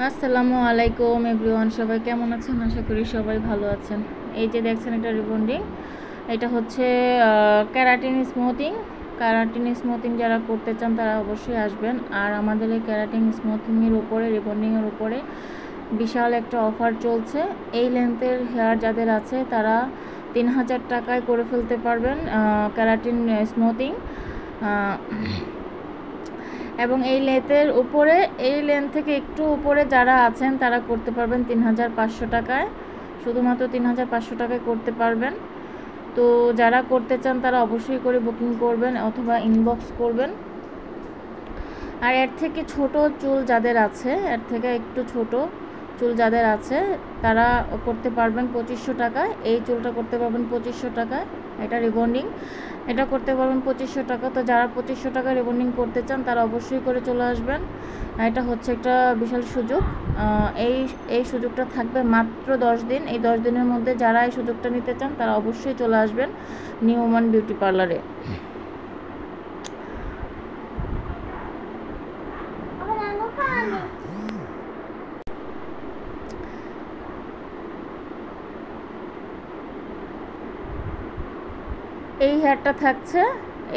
আসসালামু আলাইকুম এভরিওয়ান, সবাই কেমন আছেন? আশা করি সবাই ভালো আছেন। এই যে দেখছেন এটা রিবন্ডিং, এটা হচ্ছে ক্যারাটিন স্মুথিং যারা করতে চান তারা অবশ্যই আসবেন। আর আমাদের এই ক্যারাটিন স্মুথিংয়ের উপরে, রিবন্ডিংয়ের উপরে বিশাল একটা অফার চলছে। এই লেন্থের হেয়ার যাদের আছে তারা 3000 টাকায় করে ফেলতে পারবেন ক্যারাটিন স্মুথিং। এবং এই লেন্থ থেকে একটু উপরে যারা আছেন তারা করতে পারবেন 3500 টাকায়, শুধুমাত্র 3500 টাকায় করতে পারবেন। তো যারা করতে চান তারা অবশ্যই করে বুকিং করবেন অথবা ইনবক্স করবেন। আর এর থেকে ছোট চুল যাদের আছে, এর থেকে একটু ছোট চুল যাদের আছে তারা করতে পারবেন 2500 টাকায়। এই চুলটা করতে পারবেন 2500 টাকায়, এটা রিবন্ডিং, এটা করতে পারবেন 2500 টাকা। তো যারা 2500 টাকা রিবন্ডিং করতে চান তারা অবশ্যই করে চলে আসবেন। এটা হচ্ছে একটা বিশাল সুযোগ। এই সুযোগটা থাকবে মাত্র 10 দিন। এই 10 দিনের মধ্যে যারা এই সুযোগটা নিতে চান তারা অবশ্যই চলে আসবেন নিউ ওমান বিউটি পার্লারে। এই হেয়ারটা থাকছে,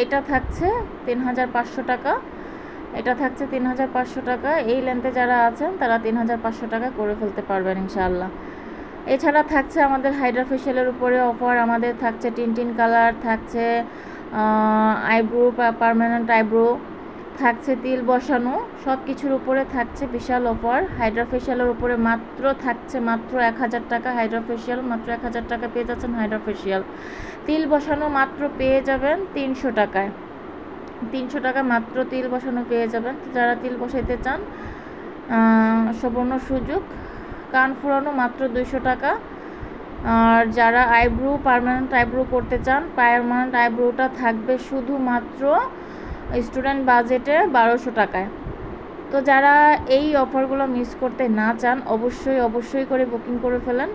এটা থাকছে 3500 টাকা, এটা থাকছে 3500 টাকা। এই লেন্থে যারা আছেন তারা 3500 টাকা করে ফেলতে পারবেন ইনশাআল্লাহ। এছাড়া থাকছে আমাদের হাইড্রা ফেশিয়ালের উপরে অফার, আমাদের থাকছে টিনটিন কালার, থাকছে আইব্রো পার্মানেন্ট আইব্রো, থাকছে তিল বসানো, সব কিছুর উপরে থাকছে বিশাল অফার। হাইড্রা ফেশিয়ালের উপরে থাকছে মাত্র 1000 টাকা হাইড্রা ফেশিয়াল, মাত্র 1000 টাকা পেয়ে যাচ্ছেন হাইড্রা ফেশিয়াল। তিল বসানো মাত্র পেয়ে যাবেন 300 টাকায়, 300 টাকা মাত্র তিল বসানো পেয়ে যাবেন। যারা তিল বসাইতে চান সুবর্ণ সুযোগ। কান ফুরানো মাত্র 200 টাকা। আর যারা পার্মানেন্ট আইব্রো করতে চান, পার্মানেন্ট আইব্রোটা থাকবে শুধুমাত্র স্টুডেন্ট বাজেটে 1200 টাকায়। তো যারা এই অফারগুলো মিস করতে না চান অবশ্যই করে বুকিং করে ফেলেন।